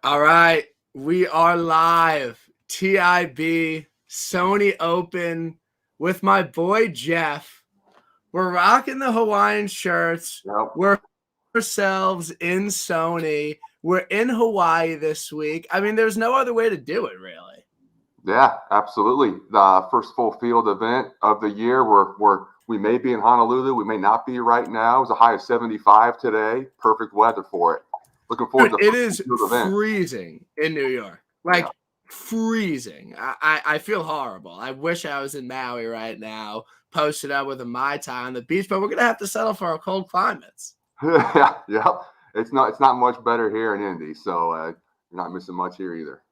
All right, we are live. TIB, Sony Open with my boy Jeff. We're rocking the Hawaiian shirts. Yep. We're ourselves in Sony. We're in Hawaii this week. I mean, there's no other way to do it, really. Yeah, absolutely. The first full field event of the year. We may be in Honolulu. We may not be right now. It's a high of 75 today. Perfect weather for it. Looking forward Dude, to it the is field event. freezing in New York. Like, freezing. I feel horrible. I wish I was in Maui right now, posted up with a Mai Tai on the beach, but we're going to have to settle for our cold climates. Yeah. It's not much better here in Indy, so you're not missing much here either.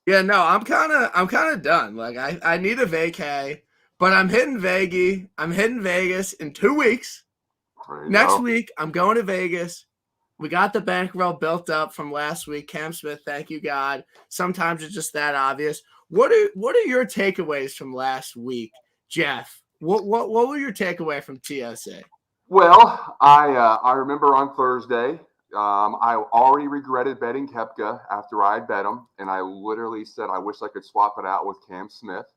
Yeah, no, I'm kind of done. Like I need a vacay, but I'm hitting Vegas. I'm hitting Vegas in 2 weeks. Next week, I'm going to Vegas. We got the bankroll built up from last week. Cam Smith, thank you, God. Sometimes it's just that obvious. What are your takeaways from last week, Jeff? What were your takeaway from TSA? Well, I remember on Thursday, I already regretted betting Koepka after I had bet him, and I literally said I wish I could swap it out with Cam Smith.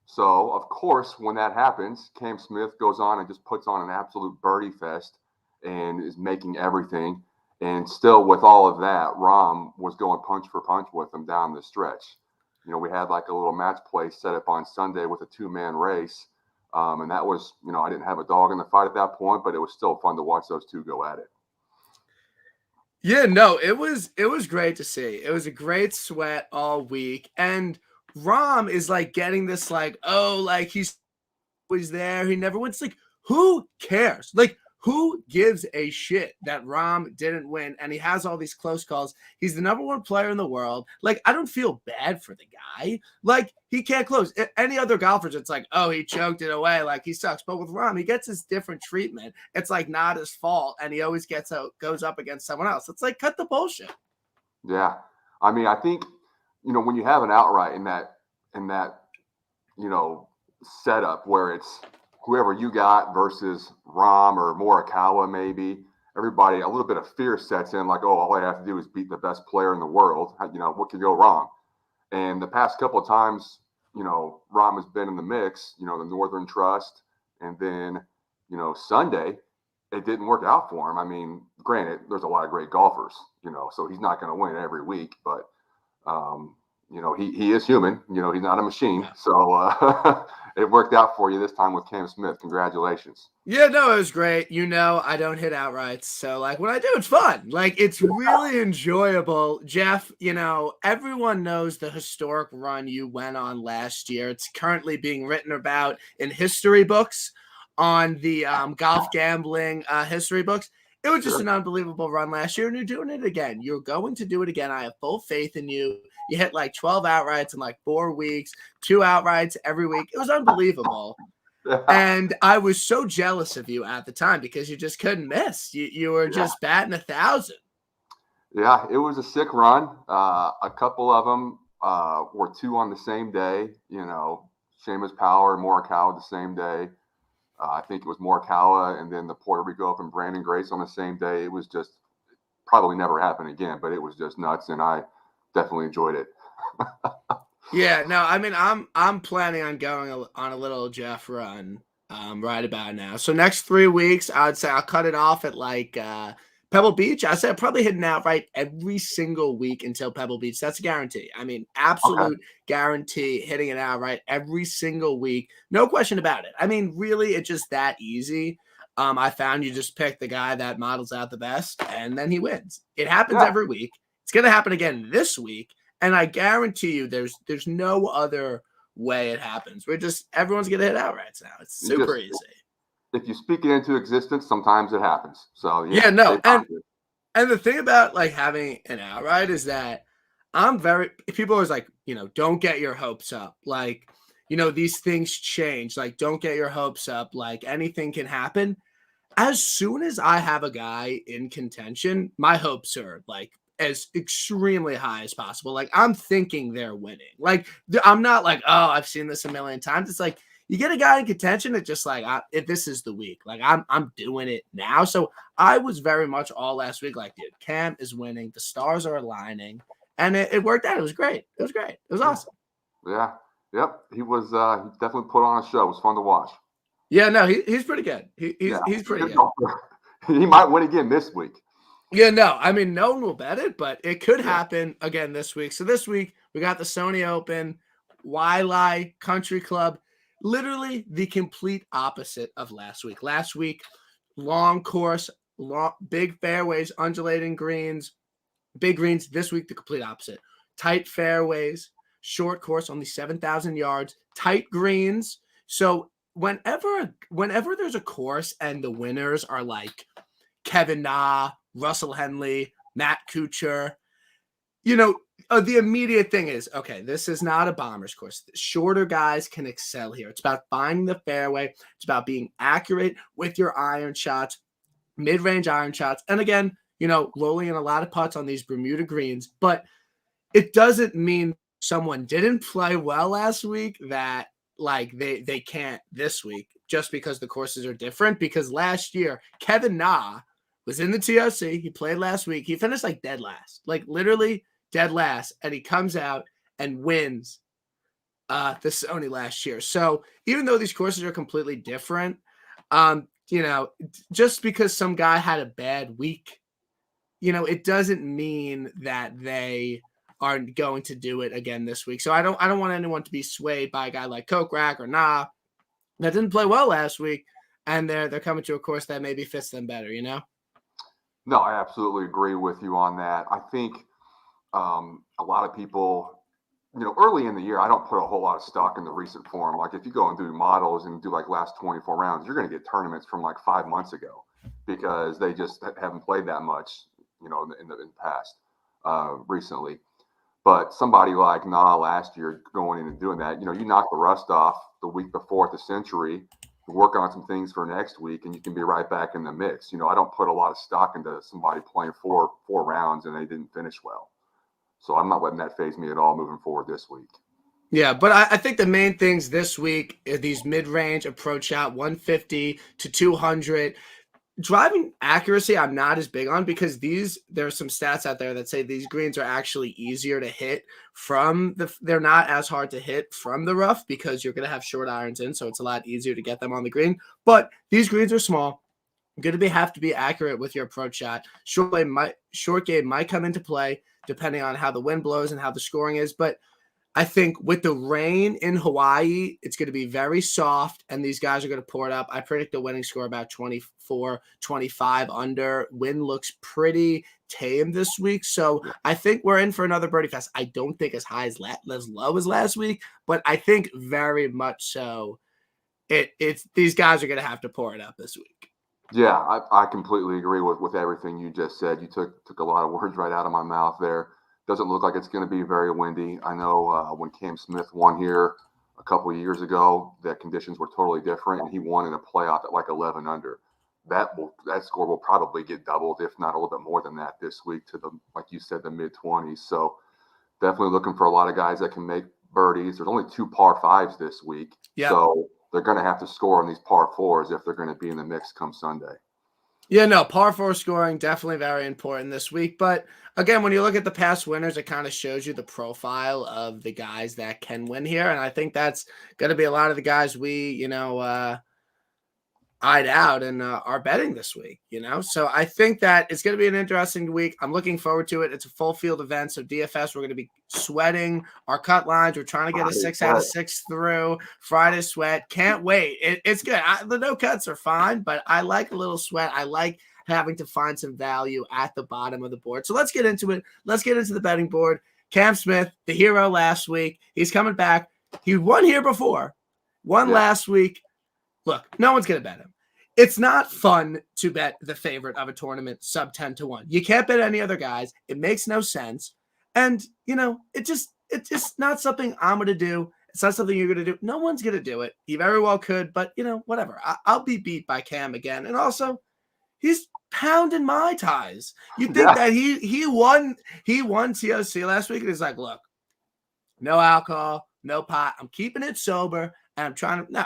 So, of course, when that happens, Cam Smith goes on and just puts on an absolute birdie fest and is making everything. And still, with all of that, Rahm was going punch for punch with him down the stretch. You know, we had like a little match play set up on Sunday with a 2-man race. And that was, I didn't have a dog in the fight at that point, but it was still fun to watch those two go at it. Yeah, no, it was great to see. It was a great sweat all week. And Rahm is like getting this like, oh, like he's always there. He never wins. Like, who cares? Like, who gives a shit that Rahm didn't win and he has all these close calls? He's the number one player in the world. Like, I don't feel bad for the guy. Like, he can't close. Any other golfers, it's like, oh, he choked it away. Like, he sucks. But with Rahm, he gets his different treatment. It's like not his fault. And he always goes up against someone else. It's like, cut the bullshit. Yeah. I mean, I think, when you have an outright in that, setup where it's whoever you got versus Rahm or Morikawa, maybe everybody, a little bit of fear sets in, like, oh, all I have to do is beat the best player in the world. What could go wrong? And the past couple of times, Rahm has been in the mix, the Northern Trust, and then, Sunday, it didn't work out for him. I mean, granted, there's a lot of great golfers, so he's not going to win every week, but, he is human, he's not a machine. So it worked out for you this time with Cam Smith. Congratulations. Yeah, no, it was great. I don't hit outrights. So, like, when I do, it's fun. Like, it's really enjoyable. Jeff, everyone knows the historic run you went on last year. It's currently being written about in history books on the golf gambling history books. It was just an unbelievable run last year, and you're doing it again. You're going to do it again. I have full faith in you. You hit like 12 outrights in like 4 weeks, 2 outrights every week. It was unbelievable. And I was so jealous of you at the time because you just couldn't miss. You were just batting 1,000. Yeah, it was a sick run. A couple of them were 2 on the same day. Seamus Power and Morikawa the same day. I think it was Morikawa and then the Puerto Rico Open Brandon Grace on the same day. It was just probably never happen again, but it was just nuts, and I definitely enjoyed it. Yeah, no, I mean, I'm planning on going on a little Jeff run right about now. So next 3 weeks, I would say I'll cut it off at like Pebble Beach. I said I'll probably hit an outright every single week until Pebble Beach. That's a guarantee. I mean, absolute guarantee hitting it outright every single week. No question about it. I mean, really, it's just that easy. I found you just pick the guy that models out the best, and then he wins. It happens every week. It's going to happen again this week. And I guarantee you there's no other way it happens. Everyone's going to hit outrights now. It's super easy. If you speak it into existence, sometimes it happens. So, yeah no. And the thing about like having an outright is that people are always like, don't get your hopes up. Like, these things change. Like, don't get your hopes up. Like, anything can happen. As soon as I have a guy in contention, my hopes are like as extremely high as possible. Like, I'm thinking they're winning. Like, I'm not like, oh, I've seen this a million times. It's like, you get a guy in contention, it's just like, if this is the week, like I'm doing it now. So I was very much all last week like, dude, Cam is winning. The stars are aligning. and it worked out. It was great. It was great. It was awesome. Yeah. Yep. He was. He definitely put on a show. It was fun to watch. Yeah, no, he's pretty good. He's pretty good. He might win again this week. Yeah, no, I mean, no one will bet it, but it could happen again this week. So this week we got the Sony Open, Waialae Country Club, literally the complete opposite of last week. Last week, long course, big fairways, undulating greens, big greens. This week, the complete opposite. Tight fairways, short course, only 7,000 yards, tight greens. So whenever there's a course and the winners are like Kevin Na, Russell Henley, Matt Kuchar, the immediate thing is, okay, this is not a bomber's course. Shorter guys can excel here. It's about finding the fairway. It's about being accurate with your iron shots, mid-range iron shots. And again, rolling in a lot of putts on these Bermuda greens. But it doesn't mean someone didn't play well last week that like they can't this week just because the courses are different. Because last year, Kevin Na was in the TOC. He played last week. He finished like dead last, like literally dead last. And he comes out and wins the Sony last year. So even though these courses are completely different, just because some guy had a bad week, it doesn't mean that they are going to do it again this week. So I don't want anyone to be swayed by a guy like Kokrak or Na that didn't play well last week, and they're coming to a course that maybe fits them better, No, I absolutely agree with you on that. I think a lot of people, early in the year, I don't put a whole lot of stock in the recent form. Like if you go and do models and do like last 24 rounds, you're going to get tournaments from like 5 months ago because they just haven't played that much, in the past recently. But somebody like Na last year going in and doing that, you knock the rust off the week before at the Century, work on some things for next week, and you can be right back in the mix. I don't put a lot of stock into somebody playing four rounds and they didn't finish well. So I'm not letting that faze me at all moving forward this week. Yeah, but I think the main things this week are these mid-range approach shot, 150 to 200. Driving accuracy, I'm not as big on because there are some stats out there that say these greens are actually easier to hit they're not as hard to hit from the rough because you're going to have short irons in, so it's a lot easier to get them on the green. But these greens are small. You're going to have to be accurate with your approach shot. Short game might come into play depending on how the wind blows and how the scoring is, but I think with the rain in Hawaii, it's going to be very soft, and these guys are going to pour it up. I predict the winning score about 24, 25 under. Wind looks pretty tame this week, so I think we're in for another birdie fest. I don't think as low as last week, but I think very much so. It's these guys are going to have to pour it up this week. Yeah, I completely agree with everything you just said. You took a lot of words right out of my mouth there. Doesn't look like it's going to be very windy. I know when Cam Smith won here a couple of years ago, the conditions were totally different, and he won in a playoff at like 11 under. That score will probably get doubled, if not a little bit more than that, this week to like you said, the mid-20s. So definitely looking for a lot of guys that can make birdies. There's only 2 par 5s this week, so they're going to have to score on these par 4s if they're going to be in the mix come Sunday. Yeah, no, par 4 scoring, definitely very important this week. But again, when you look at the past winners, it kind of shows you the profile of the guys that can win here. And I think that's going to be a lot of the guys we, eyed out and are betting this week, So I think that it's going to be an interesting week. I'm looking forward to it. It's a full field event. So DFS, we're going to be sweating our cut lines. We're trying to get a 6 out of 6 through. Friday sweat. Can't wait. It's good. The no cuts are fine, but I like a little sweat. I like having to find some value at the bottom of the board. So let's get into it. Let's get into the betting board. Cam Smith, the hero last week. He's coming back. He won here before. Won last week. Look, no one's going to bet him. It's not fun to bet the favorite of a tournament sub 10 to 1. You can't bet any other guys. It makes no sense. And, it's just not something I'm going to do. It's not something you're going to do. No one's going to do it. He very well could, but, whatever. I'll be beat by Cam again. And also, he's pounding my ties. You think that he won TOC last week, and he's like, look, no alcohol, no pot. I'm keeping it sober, and I'm trying to – no.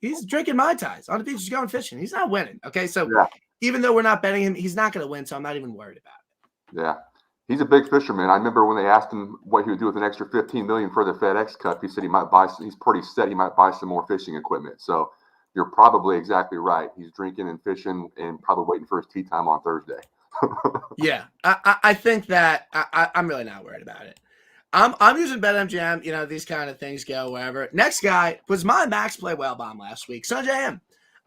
He's drinking Mai Tais on the beach. He's going fishing. He's not winning. Okay, so even though we're not betting him, he's not going to win, so I'm not even worried about it. Yeah. He's a big fisherman. I remember when they asked him what he would do with an extra $15 million for the FedEx Cup. He said he might buy. He's pretty set. He might buy some more fishing equipment. So you're probably exactly right. He's drinking and fishing and probably waiting for his tea time on Thursday. Yeah, I think that I'm really not worried about it. I'm using BetMGM. You know, these kind of things go wherever. Next guy was my max play whale bomb last week, Sanjay M.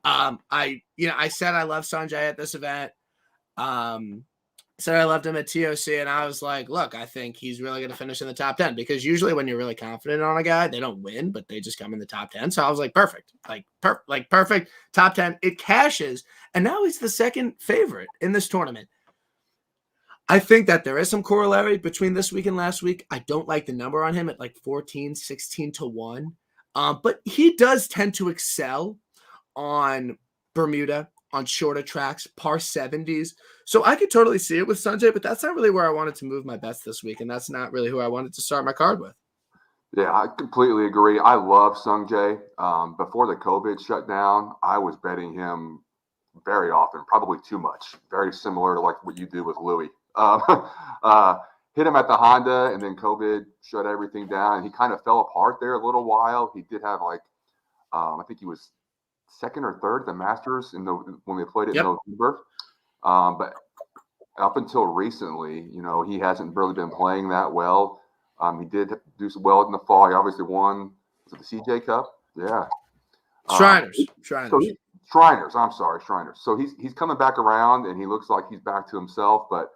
I said I love Sanjay at this event. Said I loved him at TOC, and I was like, look, I think he's really going to finish in the top 10, because usually when you're really confident on a guy, they don't win, but they just come in the top 10. So I was like, perfect, perfect top 10. It cashes, and now he's the second favorite in this tournament. I think that there is some corollary between this week and last week. I don't like the number on him at like 14, 16 to 1. But he does tend to excel on Bermuda, on shorter tracks, par 70s. So I could totally see it with Sanjay, but that's not really where I wanted to move my bets this week, and that's not really who I wanted to start my card with. Yeah, I completely agree. I love Sungjae. Before the COVID shutdown, I was betting him very often, probably too much. Very similar to like what you do with Louis. Hit him at the Honda, and then COVID shut everything down, and he kind of fell apart there a little while. He did have like, I think he was second or third at the Masters when they played it in November. But up until recently, he hasn't really been playing that well. He did do so well in the fall. He obviously won the CJ Cup. Yeah. Shriners. I'm sorry, Shriners. So he's coming back around, and he looks like he's back to himself, but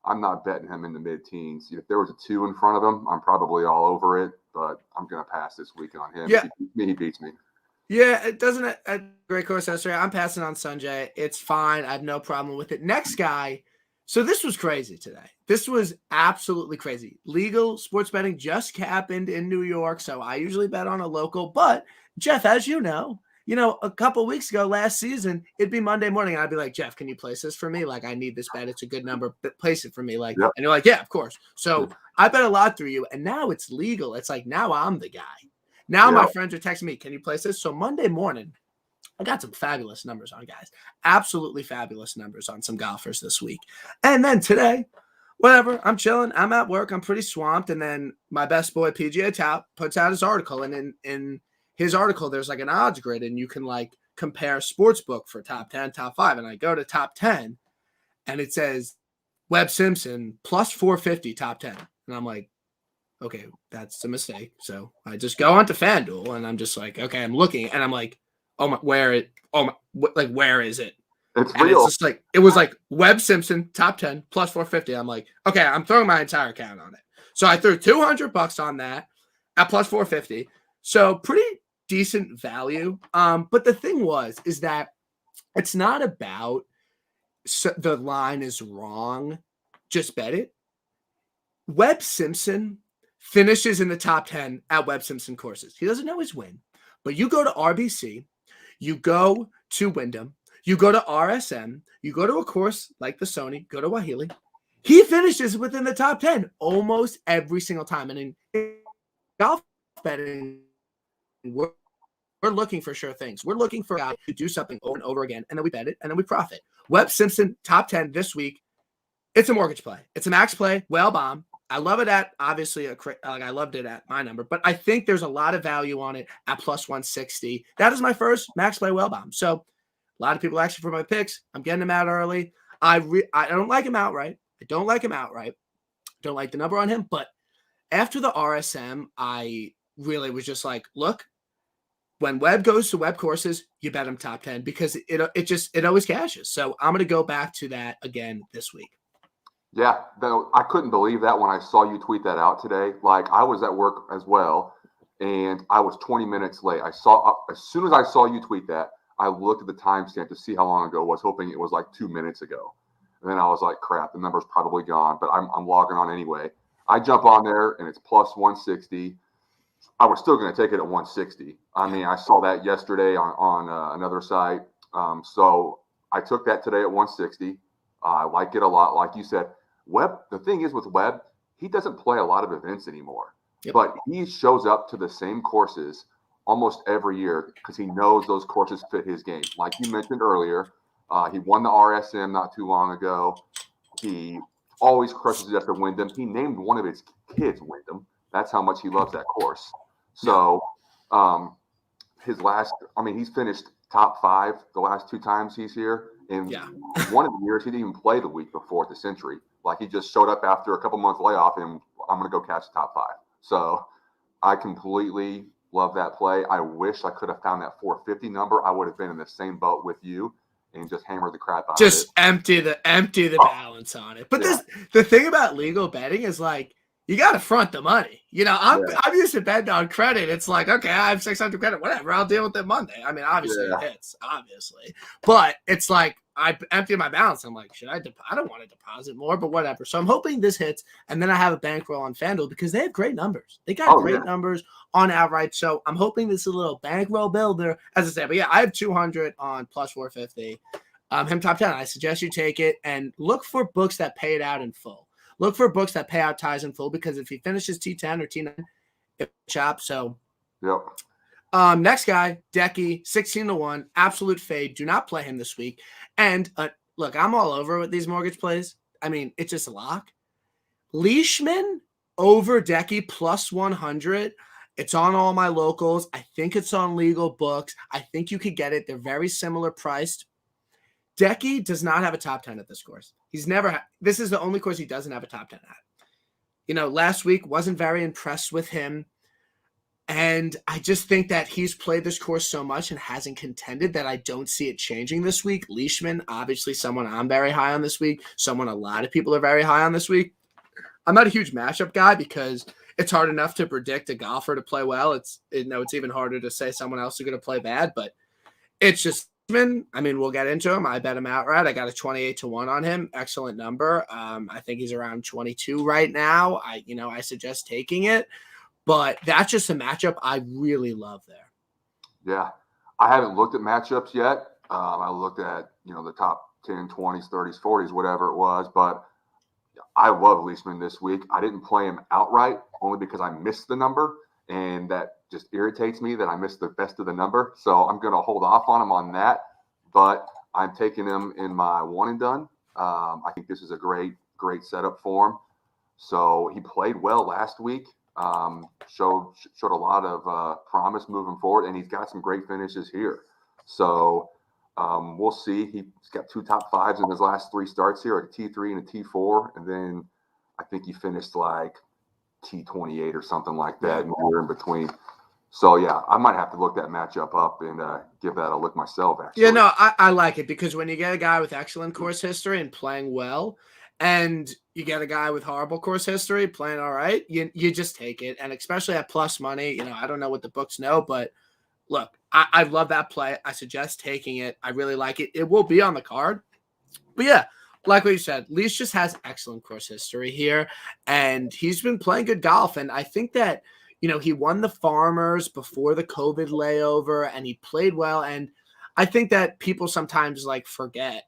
I'm not betting him in the mid-teens. If there was a 2 in front of him, I'm probably all over it, but I'm going to pass this week on him. Yeah. He beats me. Yeah, it doesn't a great course yesterday. I'm passing on Sanjay. It's fine. I have no problem with it. Next guy. So this was crazy today. This was absolutely crazy. Legal sports betting just happened in New York, so I usually bet on a local. But Jeff, as you know, a couple weeks ago, last season, it'd be Monday morning, and I'd be like, Jeff, can you place this for me? Like, I need this bet. It's a good number. But place it for me. Like, yep. And you're like, yeah, of course. So I bet a lot through you, and now it's legal. It's like now I'm the guy. Now my friends are texting me, can you place this? So Monday morning, I got some fabulous numbers on guys. Absolutely fabulous numbers on some golfers this week. And then today, whatever, I'm chilling. I'm at work. I'm pretty swamped. And then my best boy, PGA Tout, puts out his article. And in his article, there's like an odds grid. And you can like compare sportsbook for top 10, top 5. And I go to top 10, and it says Webb Simpson plus 450 top 10. And I'm like, okay, that's a mistake. So I just go onto FanDuel, and I'm just like, okay, I'm looking, and I'm like, where is it? It's and real. It's just like, it was like Webb Simpson top 10 plus 450. I'm like, okay, I'm throwing my entire account on it. So I threw $200 on that at plus 450. So pretty decent value. But the thing is that it's not about the line is wrong. Just bet it. Webb Simpson finishes in the top 10 at Webb Simpson courses. He doesn't always win, but you go to RBC, you go to Wyndham, you go to RSM, you go to a course like the Sony, go to Wahili. He finishes within the top 10 almost every single time. And in golf betting, we're looking for sure things. We're looking for guys to do something over and over again, and then we bet it, and then we profit. Webb Simpson, top 10 this week. It's a mortgage play. It's a max play, whale bomb. I love it at, obviously, I loved it at my number, but I think there's a lot of value on it at plus 160. That is my first max play whale bomb. So a lot of people asking for my picks. I'm getting them out early. I don't like him outright. Don't like the number on him. But after the RSM, I really was just like, look, when Webb goes to Webb courses, you bet him top 10 because it always cashes. So I'm going to go back to that again this week. Yeah, though I couldn't believe that when I saw you tweet that out today. Like, I was at work as well, and I was 20 minutes late. As soon as I saw you tweet that, I looked at the timestamp to see how long ago it was, hoping it was like 2 minutes ago. And then I was like, crap, the number's probably gone, but I'm logging on anyway. I jump on there, and it's plus 160. I was still going to take it at 160. I mean, I saw that yesterday on another site. So I took that today at 160. I like it a lot. Like you said, Webb, the thing is with Webb, he doesn't play a lot of events anymore, but he shows up to the same courses almost every year because he knows those courses fit his game. Like you mentioned earlier, he won the RSM not too long ago. He always crushes it after Wyndham. He named one of his kids Wyndham. That's how much he loves that course. So he's finished top 5 the last 2 times he's here. And one of the years, he didn't even play the week before at the Century. Like, he just showed up after a couple months layoff, and I'm going to go catch the top 5. So I completely love that play. I wish I could have found that 450 number. I would have been in the same boat with you and just hammered the crap out of it. Just empty the balance on it. But the thing about legal betting is, like, you got to front the money. You know, I'm used to betting on credit. It's like, okay, I have 600 credit, whatever. I'll deal with it Monday. I mean, obviously it hits, obviously. But it's like I empty my balance. I'm like, I don't want to deposit more, but whatever. So I'm hoping this hits, and then I have a bankroll on FanDuel because they have great numbers. They got great numbers on outright. So I'm hoping this is a little bankroll builder, as I said. But yeah, I have 200 on plus 450. Him top 10. I suggest you take it and look for books that pay it out in full. Look for books that pay out ties in full, because if he finishes T10 or T9, it's chop. So, next guy, Decky, 16-1, absolute fade. Do not play him this week. And look, I'm all over with these mortgage plays. I mean, it's just a lock. Leishman over Decky plus 100. It's on all my locals. I think it's on legal books. I think you could get it. They're very similar priced. Decky does not have a top 10 at this course. This is the only course he doesn't have a top 10 at. You know, last week wasn't very impressed with him. And I just think that he's played this course so much and hasn't contended that I don't see it changing this week. Leishman, obviously someone I'm very high on this week, someone a lot of people are very high on this week. I'm not a huge matchup guy because it's hard enough to predict a golfer to play well. It's even harder to say someone else is going to play bad, but it's just, I mean, we'll get into him. I bet him outright. I got a 28-1 on him. Excellent number. I think he's around 22 right now. I suggest taking it, but that's just a matchup I really love there. Yeah. I haven't looked at matchups yet. I looked at, the top 10, 20s, 30s, 40s, whatever it was, but I love Leishman this week. I didn't play him outright only because I missed the number, and that just irritates me that I missed the best of the number. So I'm going to hold off on him on that, but I'm taking him in my one and done. I think this is a great setup for him. So he played well last week, showed a lot of promise moving forward, and he's got some great finishes here. So we'll see. He's got 2 top 5s in his last 3 starts here, a T3 and a T4, and then I think he finished like T28 or something like that, and we're in between. So, yeah, I might have to look that matchup up and give that a look myself, actually. Yeah, no, I like it because when you get a guy with excellent course history and playing well, and you get a guy with horrible course history playing all right, you just take it. And especially at plus money, I don't know what the books know, but look, I love that play. I suggest taking it. I really like it. It will be on the card. But, yeah, like what you said, Leash just has excellent course history here, and he's been playing good golf. And I think that – he won the Farmers before the COVID layover, and he played well. And I think that people sometimes forget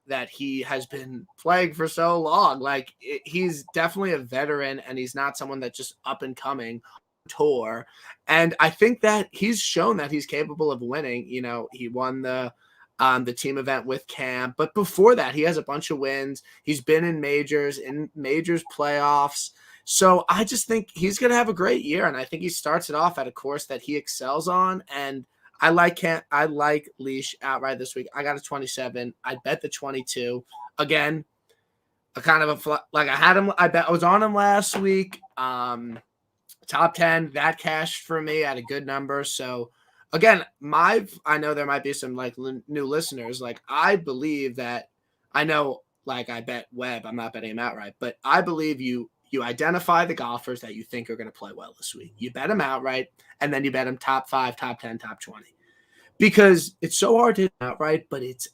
that he has been playing for so long. He's definitely a veteran, and he's not someone that's just up and coming tour. And I think that he's shown that he's capable of winning. He won the team event with Cam, but before that, he has a bunch of wins. He's been in majors playoffs. So I just think he's going to have a great year, and I think he starts it off at a course that he excels on. And I like Leash outright this week. I got a 27. I bet the 22 again. A kind of I had him. I was on him last week. Top 10 that cashed for me at a good number. So again, I know there might be some new listeners. I believe that I know. I bet Webb. I'm not betting him outright, but I believe you identify the golfers that you think are going to play well this week. You bet them outright, and then you bet them top 5, top 10, top 20. Because it's so hard to outright, but it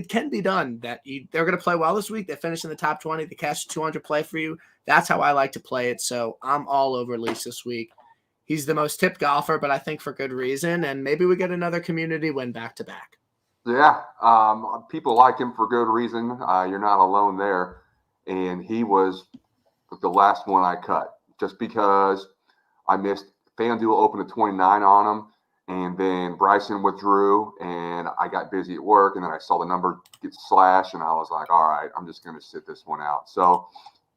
can be done. That they're going to play well this week. They finish in the top 20. They cash 200 play for you. That's how I like to play it. So I'm all over Leash this week. He's the most tipped golfer, but I think for good reason. And maybe we get another community win back to back. Yeah, people like him for good reason. You're not alone there. And he was the last one I cut just because I missed FanDuel Open at 29 on him. And then Bryson withdrew, and I got busy at work, and then I saw the number get slashed, and I was like, all right, I'm just going to sit this one out. So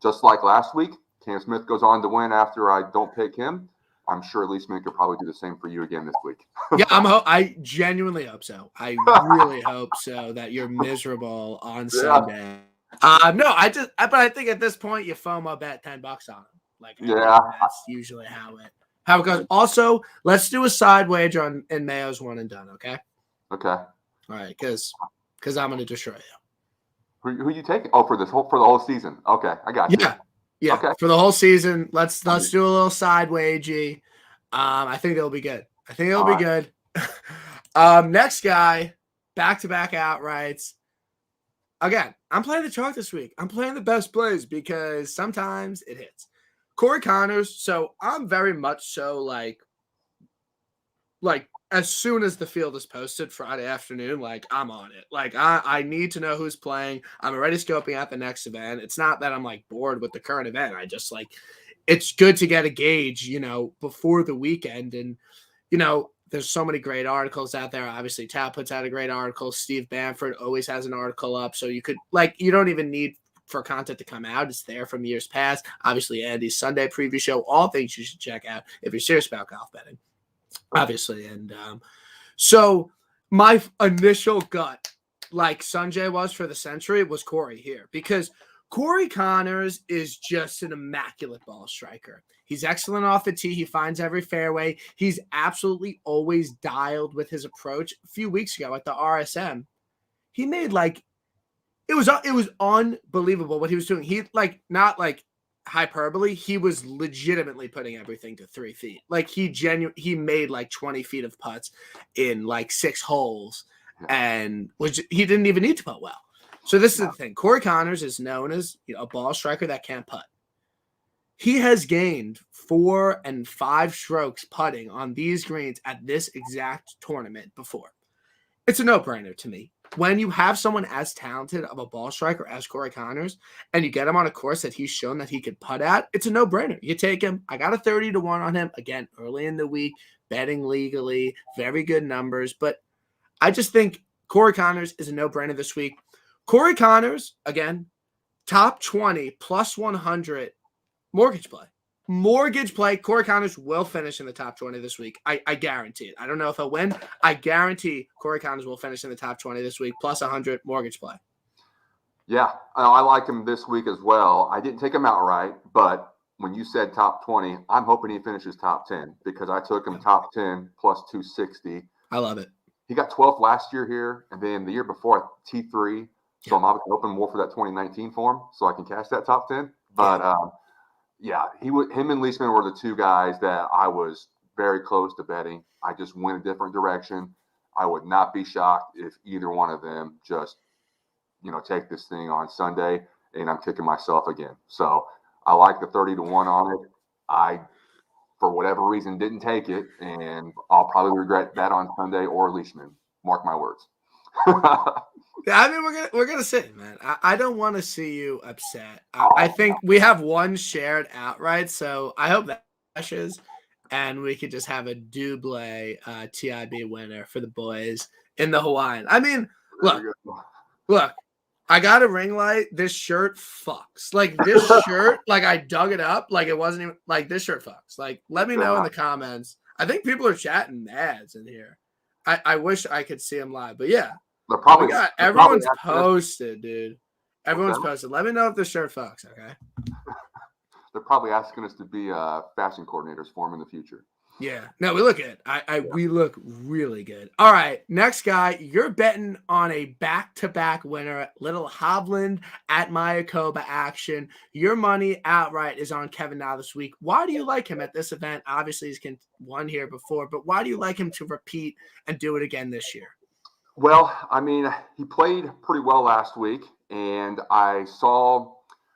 just like last week, Cam Smith goes on to win after I don't pick him. I'm sure Leishman could probably do the same for you again this week. Yeah, I genuinely hope so. I really hope so that you're miserable on Sunday. No, but I think at this point you FOMO bet $10 on him. Like, I think that's usually how it goes. Also, let's do a side wager in Mayo's one and done. Okay. Okay. All right, because I'm going to destroy you. Who you taking? Oh, for the whole season. Okay, I got you. Yeah. Okay. For the whole season, let's do a little side wager. I think it'll be good. Be good. Next guy, back-to-back outrights. Again, I'm playing the chalk this week. I'm playing the best plays because sometimes it hits. Corey Connors. So I'm very much so like as soon as the field is posted Friday afternoon, like I'm on it. Like I need to know who's playing. I'm already scoping out the next event. It's not that I'm like bored with the current event. I just like it's good to get a gauge, before the weekend. And, there's so many great articles out there. Obviously, Tap puts out a great article. Steve Bamford always has an article up. So you could you don't even need for content to come out. It's there from years past. Obviously, Andy's Sunday preview show, all things you should check out if you're serious about golf betting. Obviously. And so my initial gut, like Sanjay was for the century, was Corey here because Corey Connors is just an immaculate ball striker. He's excellent off the tee. He finds every fairway. He's absolutely always dialed with his approach. A few weeks ago at the RSM, he made it was unbelievable what he was doing. He not hyperbole. He was legitimately putting everything to 3 feet. He made 20 feet of putts in 6 holes, and he didn't even need to putt well. So this is the thing. Corey Connors is known as a ball striker that can't putt. He has gained 4 and 5 strokes putting on these greens at this exact tournament before. It's a no-brainer to me. When you have someone as talented of a ball striker as Corey Connors and you get him on a course that he's shown that he could putt at, it's a no-brainer. You take him. I got a 30-1 on him. Again, early in the week, betting legally, very good numbers. But I just think Corey Connors is a no-brainer this week. Corey Connors, again, top 20 plus 100 mortgage play. Corey Connors will finish in the top 20 this week. I guarantee it. I don't know if he'll win. I guarantee Corey Connors will finish in the top 20 this week, plus 100 mortgage play. Yeah, I like him this week as well. I didn't take him outright, but when you said top 20, I'm hoping he finishes top 10 because I took him top 10 plus 260. I love it. He got 12th last year here, and then the year before T3. So I'm obviously hoping more for that 2019 form so I can cash that top 10. But him and Leishman were the two guys that I was very close to betting. I just went a different direction. I would not be shocked if either one of them just, take this thing on Sunday and I'm kicking myself again. So I like the 30-1 on it. I, for whatever reason, didn't take it, and I'll probably regret that on Sunday or Leishman. Mark my words. I mean, we're gonna see, man. I don't want to see you upset. I think we have one shared outright, so I hope that crashes, and we could just have a double TIB winner for the boys in the Hawaiian. I mean, look. I got a ring light. This shirt fucks. This shirt, I dug it up. It wasn't even this shirt fucks. Let me know in the comments. I think people are chatting ads in here. I wish I could see them live, but yeah. Everyone's posted, dude. Everyone's posted. Let me know if the shirt fucks, okay? They're probably asking us to be fashion coordinators for them in the future. Yeah. No, we look good. We look really good. All right. Next guy, you're betting on a back-to-back winner, Little Hovland at Mayakoba action. Your money outright is on Kevin Na this week. Why do you like him at this event? Obviously, he's won here before, but why do you like him to repeat and do it again this year? Well, I mean, he played pretty well last week, and I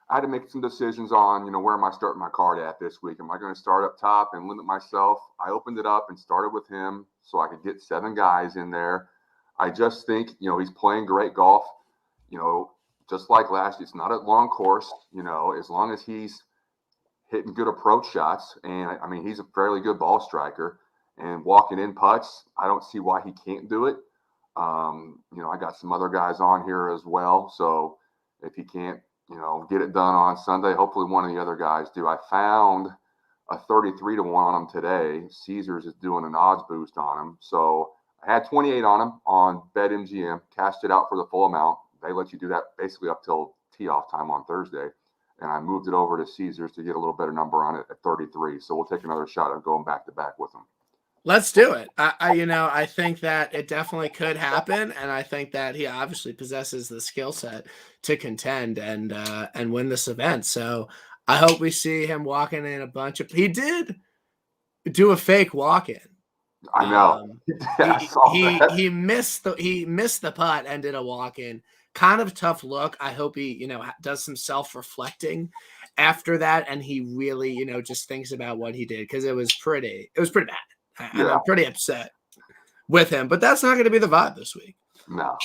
had to make some decisions on, where am I starting my card at this week? Am I going to start up top and limit myself? I opened it up and started with him so I could get 7 guys in there. I just think, he's playing great golf. Just like last year, it's not a long course, as long as he's hitting good approach shots. And, I mean, he's a fairly good ball striker. and walking in putts, I don't see why he can't do it. I got some other guys on here as well. So if he can't, get it done on Sunday, hopefully one of the other guys do. I found a 33-1 on him today. Caesars is doing an odds boost on him. So I had 28 on him on BetMGM, cashed it out for the full amount. They let you do that basically up till tee-off time on Thursday. And I moved it over to Caesars to get a little better number on it at 33. So we'll take another shot at going back-to-back with him. Let's do it. I think that it definitely could happen, and I think that he obviously possesses the skill set to contend and win this event. So I hope we see him walking in a bunch of. He did do a fake walk-in. I know. He missed the putt and did a walk-in. Kind of tough look. I hope he does some self-reflecting after that, and he really just thinks about what he did, because it was pretty bad. And I'm pretty upset with him, but that's not going to be the vibe this week. No.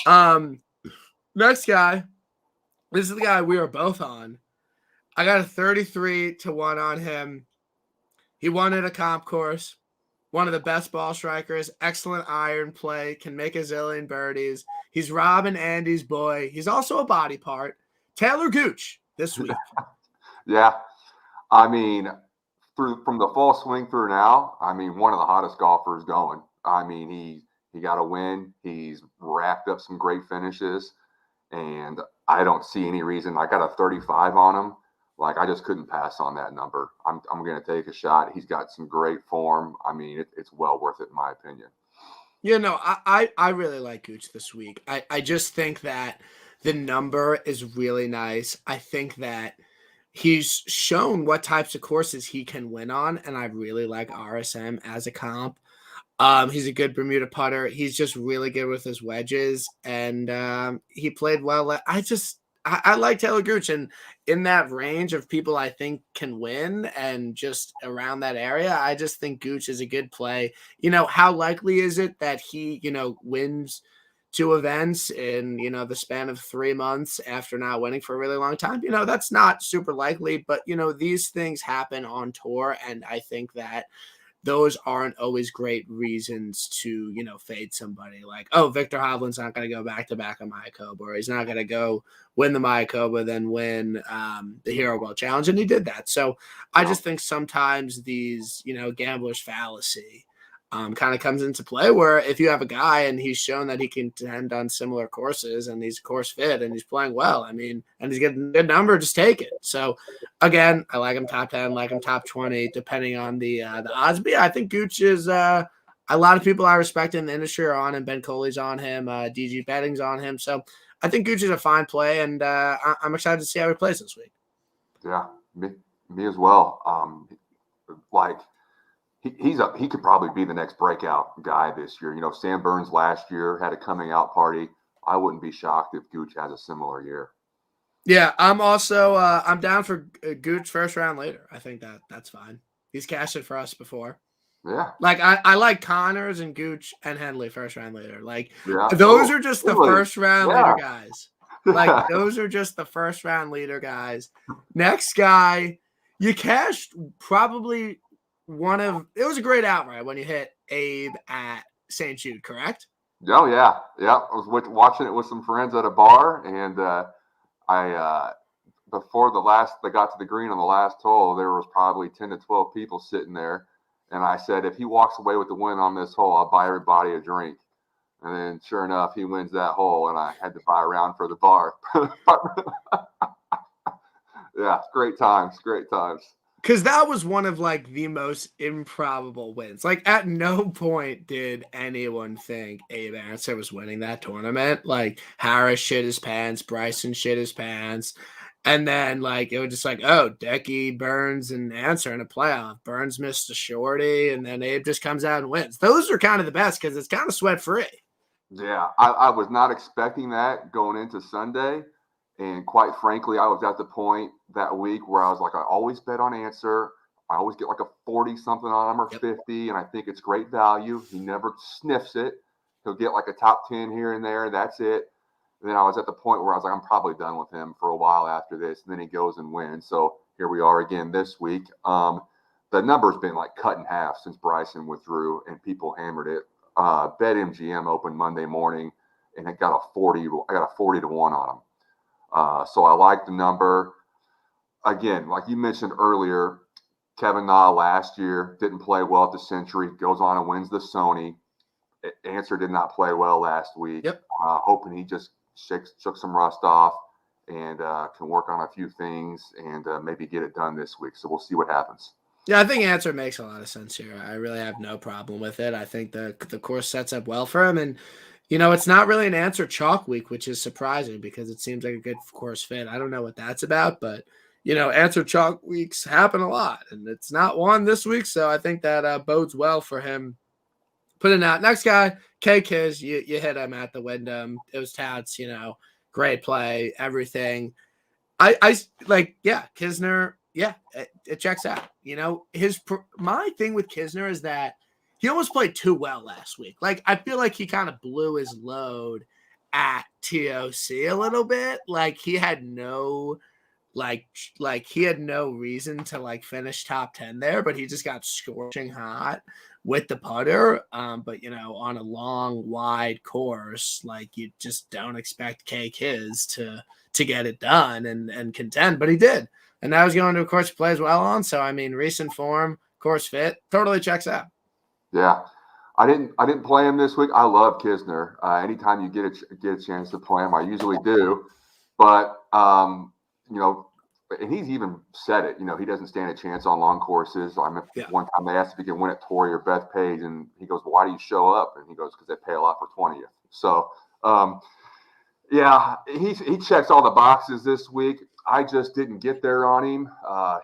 Next guy, this is the guy we were both on. I got a 33-1 on him. He won at a comp course. One of the best ball strikers, excellent iron play, can make a zillion birdies. He's Rob and Andy's boy. He's also a body part. Taylor Gooch this week. Yeah. I mean, from the fall swing through now, one of the hottest golfers going. He got a win. He's racked up some great finishes, and I don't see any reason. I got a 35 on him. I just couldn't pass on that number. I'm going to take a shot. He's got some great form. It's well worth it in my opinion. I really like Gooch this week. I just think that the number is really nice. I think that he's shown what types of courses he can win on, and I really like RSM as a comp. He's a good Bermuda putter. He's just really good with his wedges, and he played well. I like Taylor Gooch, and in that range of people I think can win, and just around that area, I just think Gooch is a good play. How likely is it that he, wins 2 events in, the span of 3 months after not winning for a really long time? That's not super likely, but, these things happen on tour, and I think that those aren't always great reasons to, fade somebody. Like, oh, Victor Hovland's not going to go back-to-back on Mayakoba, or he's not going to go win the Mayakoba, then win the Hero World Challenge, and he did that. So I just think sometimes these, gambler's fallacy kind of comes into play, where if you have a guy and he's shown that he can contend on similar courses, and he's course fit and he's playing well, and he's getting a good number, just take it. So again, I like him top 10, like him top 20, depending on the odds. But yeah, I think Gooch is a lot of people I respect in the industry are on him. Ben Coley's on him, DG Betting's on him. So I think Gooch is a fine play, and I'm excited to see how he plays this week. Yeah, me as well. He could probably be the next breakout guy this year. Sam Burns last year had a coming out party. I wouldn't be shocked if Gooch has a similar year. Yeah, I'm also I'm down for Gooch first round later. I think that's fine. He's cashed it for us before. Yeah. I like Connors and Gooch and Henley first round later. Those are just the first round leader guys. Those are just the first round leader guys. Next guy, you cashed probably it was a great outright when you hit Abe at St. Jude, correct? Oh, yeah. Yeah. I was watching it with some friends at a bar, and I before they got to the green on the last hole, there was probably 10 to 12 people sitting there. And I said, if he walks away with the win on this hole, I'll buy everybody a drink. And then sure enough, he wins that hole, and I had to buy a round for the bar. Yeah, great times. Because that was one of the most improbable wins. At no point did anyone think Abe Ancer was winning that tournament. Harris shit his pants, Bryson shit his pants. And then it was just Decky, Burns, and Ancer in a playoff. Burns missed a shorty, and then Abe just comes out and wins. Those are kind of the best because it's kind of sweat free. Yeah, I was not expecting that going into Sunday. And quite frankly, I was at the point that week where I was I always bet on Ancer. I always get a 40-something on him or 50, and I think it's great value. He never sniffs it. He'll get a top 10 here and there. That's it. And then I was at the point where I was I'm probably done with him for a while after this. And then he goes and wins. So here we are again this week. The the number's been like cut in half since Bryson withdrew and people hammered it. BetMGM opened Monday morning and it got a 40 to 1 on him. So I like the number. Again, like you mentioned earlier, Kevin Na last year didn't play well at the Century, goes on and wins the Sony. Answer did not play well last week. Yep. Hoping he just shook some rust off and can work on a few things and maybe get it done this week. So we'll see what happens. Yeah, I think Answer makes a lot of sense here. I really have no problem with it. I think the course sets up well for him. And, it's not really an Answer chalk week, which is surprising because it seems like a good course fit. I don't know what that's about, but, Answer chalk weeks happen a lot. And it's not one this week, so I think that bodes well for him putting out. Next guy, K Kiz, you hit him at the Wyndham. It was touts, great play, everything. I like, Kisner. Yeah, it checks out. My thing with Kisner is that he almost played too well last week. Like, I feel like he kind of blew his load at TOC a little bit. Like, he had no, he had no reason to finish top 10 there, but he just got scorching hot with the putter. But on a long, wide course, you just don't expect K Kiz to get it done and contend, but he did. And now he's going to a course he plays well on. So, recent form, course fit, totally checks out. Yeah. I didn't play him this week. I love Kisner. Anytime you get a chance to play him, I usually do. But, and he's even said it, he doesn't stand a chance on long courses. One time they asked if he could win at Torrey or Bethpage, and he goes, well, why do you show up? And he goes, because they pay a lot for 20th. So, he checks all the boxes this week. I just didn't get there on him.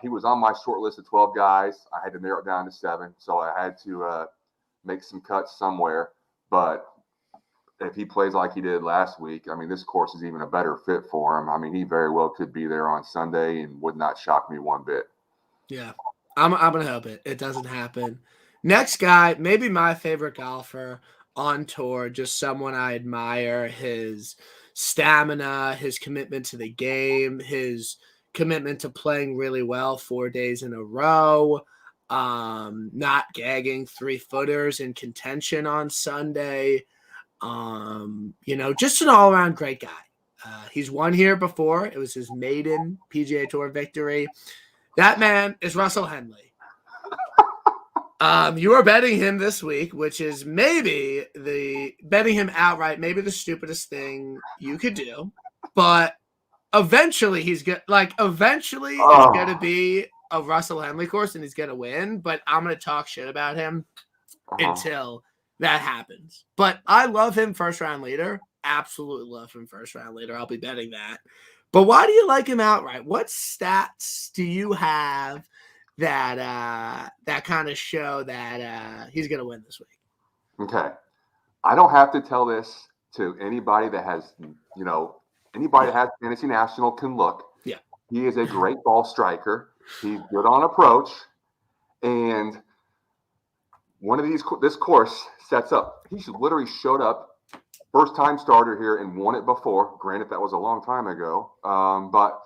He was on my short list of 12 guys. I had to narrow it down to 7, so I had to make some cuts somewhere. But if he plays like he did last week, this course is even a better fit for him. He very well could be there on Sunday and would not shock me one bit. Yeah, I'm going to hope it doesn't happen. Next guy, maybe my favorite golfer on tour, just someone I admire, his stamina, his commitment to the game, his commitment to playing really well 4 days in a row, not gagging 3-footers in contention on Sunday. Just an all-around great guy. He's won here before. It was his maiden PGA Tour victory. That man is Russell Henley. You are betting him this week, which is maybe betting him outright, maybe the stupidest thing you could do. But eventually he's going to be a Russell Henley course and he's going to win. But I'm going to talk shit about him until that happens. But I love him first round leader. Absolutely love him first round leader. I'll be betting that. But why do you like him outright? What stats do you have that kind of show that he's going to win this week? Okay. I don't have to tell this to anybody that has, anybody that has Fantasy National can look. Yeah. He is a great ball striker. He's good on approach. And this course sets up. He literally showed up, first time starter here, and won it before. Granted, that was a long time ago. But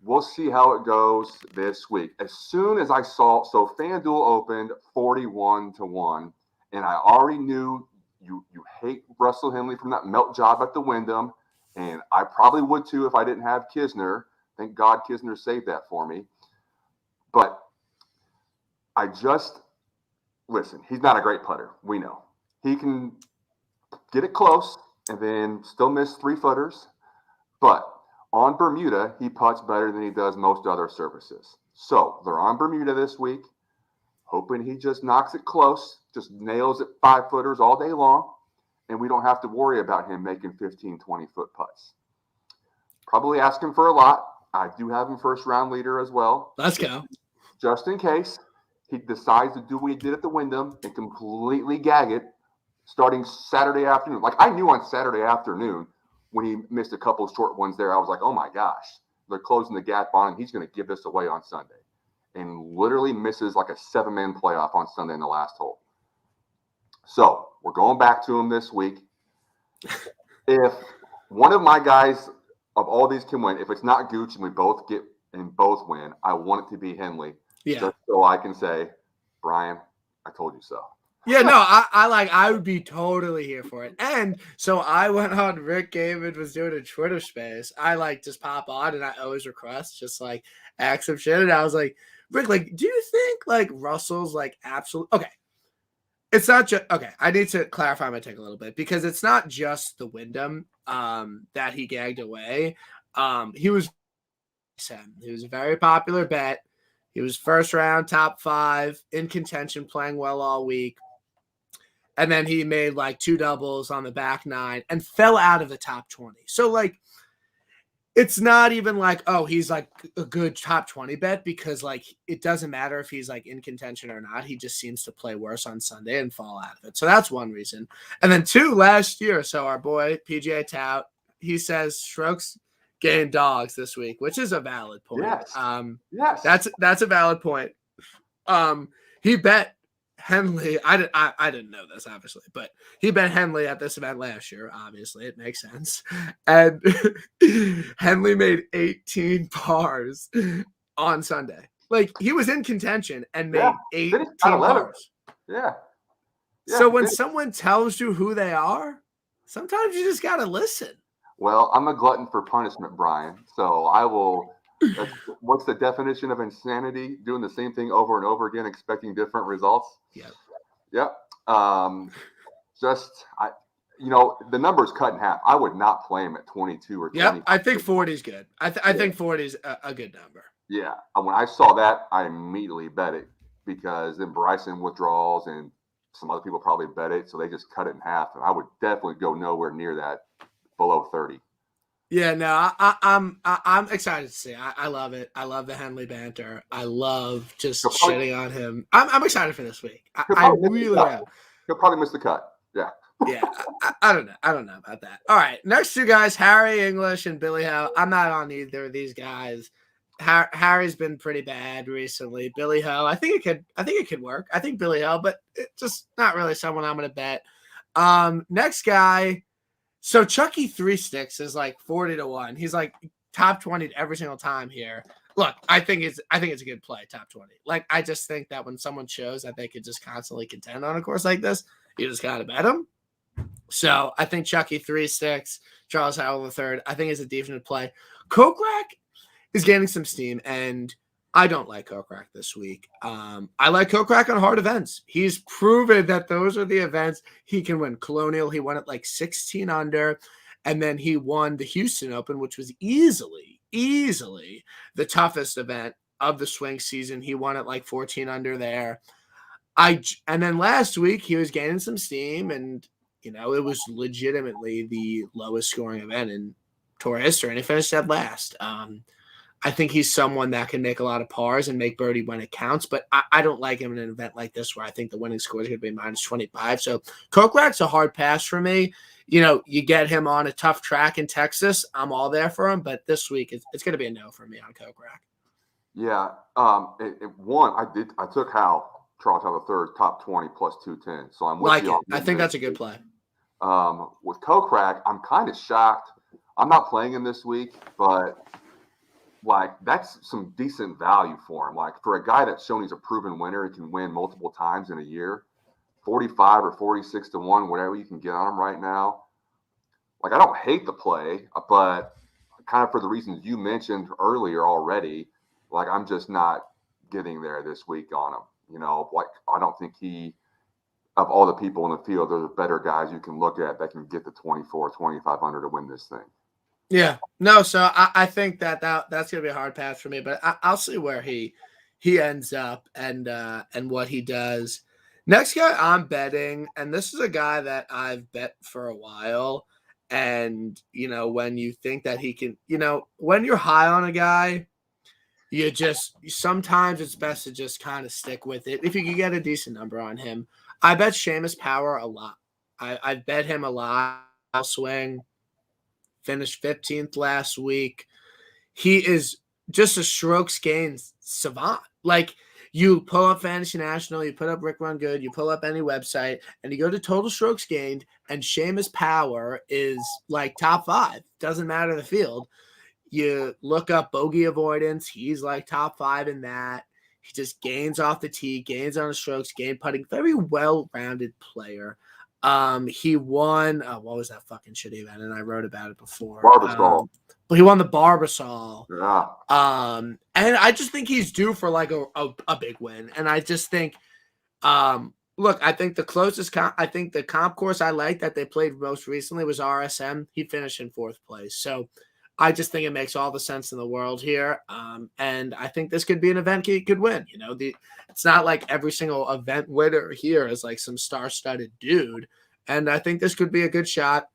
we'll see how it goes this week. As soon as I saw, so FanDuel opened 41-1, and I already knew you hate Russell Henley from that melt job at the Wyndham, and I probably would too if I didn't have Kisner. Thank God Kisner saved that for me. But listen, he's not a great putter. We know. He can get it close and then still miss 3-footers, but on Bermuda, he putts better than he does most other surfaces. So they're on Bermuda this week, hoping he just knocks it close, just nails it 5-footers all day long, and we don't have to worry about him making 15, 20-foot putts. Probably asking for a lot. I do have him first round leader as well. Let's go. Just in case he decides to do what he did at the Wyndham and completely gag it starting Saturday afternoon. Like, I knew on Saturday afternoon when he missed a couple of short ones there, I was like, oh my gosh, they're closing the gap on him. He's going to give this away on Sunday. And literally misses like a 7-man playoff on Sunday in the last hole. So we're going back to him this week. If one of my guys of all these can win, if it's not Gooch and we both get and both win, I want it to be Henley. Yeah. Just so I can say, Brian, I told you so. Yeah, no, I would be totally here for it. And so I went on, Rick Gaiman was doing a Twitter space. I just pop on and I always request just ask some shit. And I was like, Rick, do you think Russell's absolute okay. It's not just okay. I need to clarify my take a little bit because it's not just the Wyndham that he gagged away. He was a very popular bet. He was first round, top 5, in contention, playing well all week. And then he made 2 doubles on the back 9 and fell out of the top 20. So it's not even he's a good top 20 bet because it doesn't matter if he's in contention or not. He just seems to play worse on Sunday and fall out of it. So that's one reason. And then 2, last year. So our boy PGA Tout, he says strokes gained dogs this week, which is a valid point. Yes. That's a valid point. He bet Henley, I didn't know this obviously, but he bet Henley at this event last year. Obviously, it makes sense. And Henley made 18 pars on Sunday. He was in contention and made 18 pars. Yeah. So when someone tells you who they are, sometimes you just gotta listen. Well, I'm a glutton for punishment, Brian. So I will. What's the definition of insanity? Doing the same thing over and over again, expecting different results. Yep. The number's cut in half. I would not play him at 22 or 20. Yep, I think 40 is good. I think 40 is a good number. Yeah. When I saw that, I immediately bet it because then Bryson withdrawals and some other people probably bet it, so they just cut it in half. And I would definitely go nowhere near that, below 30. Yeah, no, I'm excited to see. I love it. I love the Henley banter. I love just shitting on him. I'm excited for this week. I really am. He'll probably miss the cut. Yeah. Yeah, I don't know. I don't know about that. All right, next 2 guys, Harry English and Billy Ho. I'm not on either of these guys. Harry's been pretty bad recently. Billy Ho, I think it could work. I think Billy Ho, but it's just not really someone I'm going to bet. Next guy. So Chucky 3 Sticks is 40-1. He's top 20 every single time here. Look, I think it's a good play, top 20. I just think that when someone shows that they could just constantly contend on a course like this, you just gotta bet them. So I think Chucky 3 Sticks, Charles Howell III, I think is a decent play. Kokrak is gaining some steam, and I don't like Kokrak this week. I like Kokrak on hard events. He's proven that those are the events he can win. Colonial, he won at 16 under, and then he won the Houston Open, which was easily the toughest event of the swing season. He won at 14 under there. And then last week he was gaining some steam, and it was legitimately the lowest scoring event in tour history, and he finished dead last. I think he's someone that can make a lot of pars and make birdie when it counts, but I don't like him in an event like this where I think the winning score is going to be minus 25. So Kokrak's a hard pass for me. You get him on a tough track in Texas, I'm all there for him, but this week it's going to be a no for me on Kokrak. Yeah. I took Charles Howell III top 20 plus 210. So I'm with you. I think that's a good play. With Kokrak, I'm kind of shocked. I'm not playing him this week, but that's some decent value for him. For a guy that's shown he's a proven winner and can win multiple times in a year, 45 or 46-1, whatever you can get on him right now. I don't hate the play, but kind of for the reasons you mentioned earlier already, I'm just not getting there this week on him. I don't think of all the people in the field, there's better guys you can look at that can get the 24, 25 under to win this thing. Yeah, no. So I think that's gonna be a hard pass for me, but I'll see where he ends up and what he does. Next guy I'm betting, and this is a guy that I've bet for a while. And when you think that he can, when you're high on a guy, sometimes it's best to just kind of stick with it. If you can get a decent number on him, I bet Seamus Power a lot. I bet him a lot. I'll swing. Finished 15th last week. He is just a strokes gained savant. You pull up Fantasy National, you put up Rick Run Good, you pull up any website, and you go to total strokes gained, and Seamus Power is top 5. Doesn't matter the field. You look up bogey avoidance, he's top 5 in that. He just gains off the tee, gains on his strokes, gain putting. Very well-rounded player. He won. What was that fucking shitty event? And I wrote about it before. Barbasol. But he won the Barbasol. Yeah. And I just think he's due for like a big win. And I just think, look, I think the closest I think the comp course I like that they played most recently was RSM. He finished in 4th place. So I just think it makes all the sense in the world here. And I think this could be an event he could win. You know, it's not like every single event winner here is like some star-studded dude. And I think this could be a good shot.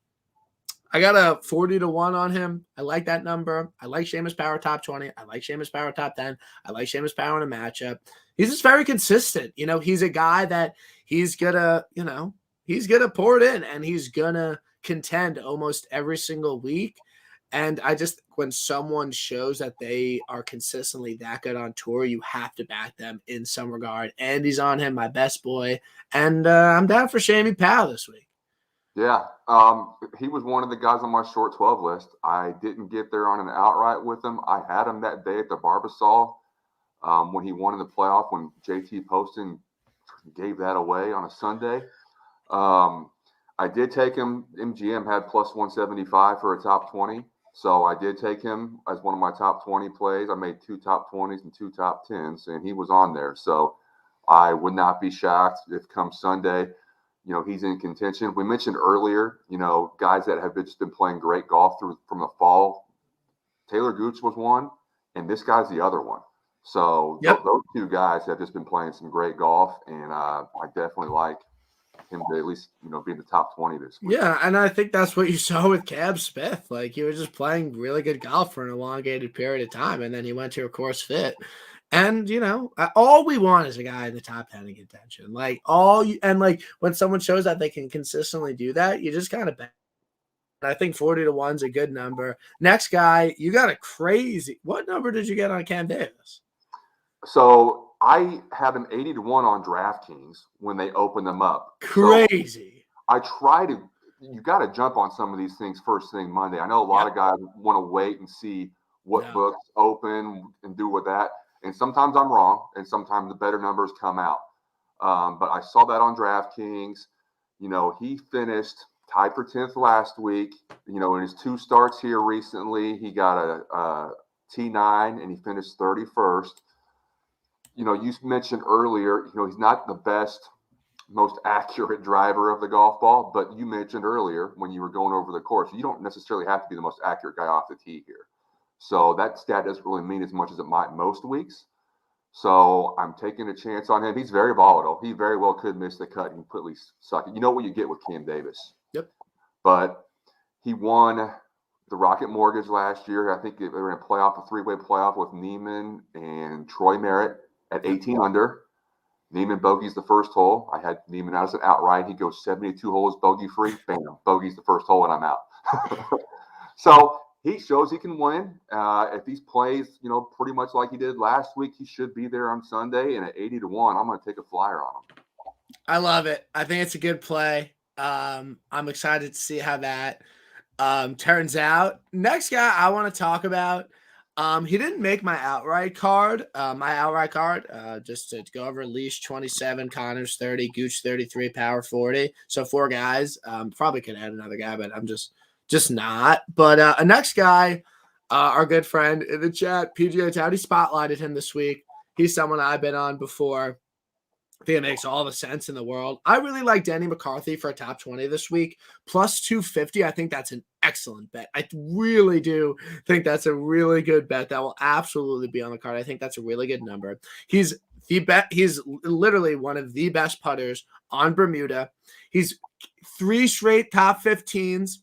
I got a 40-1 on him. I like that number. I like Seamus Power top 20. I like Seamus Power top 10. I like Seamus Power in a matchup. He's just very consistent. You know, he's a guy that he's going to pour it in and he's going to contend almost every single week. And I just, when someone shows that they are consistently that good on tour, you have to back them in some regard. Andy's on him, my best boy. And I'm down for Shamey Powell this week. Yeah. He was one of the guys on my short 12 list. I didn't get there on an outright with him. I had him that day at the Barbasol when he won in the playoff, when JT Poston gave that away on a Sunday. I did take him. MGM had plus 175 for a top 20. So I did take him as one of my top 20 plays. I made 2 top 20s and 2 top 10s, and he was on there. So I would not be shocked if come Sunday, you know, he's in contention. We mentioned earlier, you know, guys that have just been playing great golf from the fall. Taylor Gooch was one, and this guy's the other one. So those 2 guys have just been playing some great golf, and I definitely like him to at least, you know, be in the top 20 this week. Yeah, and I think that's what you saw with Cam Smith. Like, he was just playing really good golf for an elongated period of time, and then he went to a course fit. And, you know, all we want is a guy in the top 10 in contention. Like, when someone shows that they can consistently do that, you just kind of bet. I think 40-1 is a good number. Next guy, you got a crazy. What number did you get on Cam Davis? So I have him 80-1 on DraftKings when they open them up. Crazy. So you got to jump on some of these things first thing Monday. I know a lot of guys want to wait and see what books open and do with that. And sometimes I'm wrong, and sometimes the better numbers come out. But I saw that on DraftKings. You know, he finished tied for 10th last week. You know, in his 2 starts here recently, he got a T9, and he finished 31st. You know, you mentioned earlier, you know, he's not the best, most accurate driver of the golf ball, but you mentioned earlier when you were going over the course, you don't necessarily have to be the most accurate guy off the tee here. So that stat doesn't really mean as much as it might most weeks. So I'm taking a chance on him. He's very volatile. He very well could miss the cut and completely suck it. You know what you get with Cam Davis. Yep. But he won the Rocket Mortgage last year. I think they were in a 3-way playoff with Neiman and Troy Merritt at 18 under. Neiman bogeys the first hole. I had Neiman out as an outright. He goes 72 holes bogey free. Bam, bogeys the first hole and I'm out. So he shows he can win. If he plays, you know, pretty much like he did last week, he should be there on Sunday. And at 80-1, I'm going to take a flyer on him. I love it. I think it's a good play. I'm excited to see how that turns out. Next guy I want to talk about. He didn't make my outright card. Just to go over: Leash 27, Connors 30, Gooch 33, Power 40. So 4 guys. Probably could add another guy, but I'm just not. But next guy, our good friend in the chat, PGA Town, he spotlighted him this week. He's someone I've been on before. I think it makes all the sense in the world. I really like Denny McCarthy for a top 20 this week. Plus 250. I think that's an excellent bet. I really do think that's a really good bet. That will absolutely be on the card. I think that's a really good number. He's literally one of the best putters on Bermuda. He's 3 straight top 15s.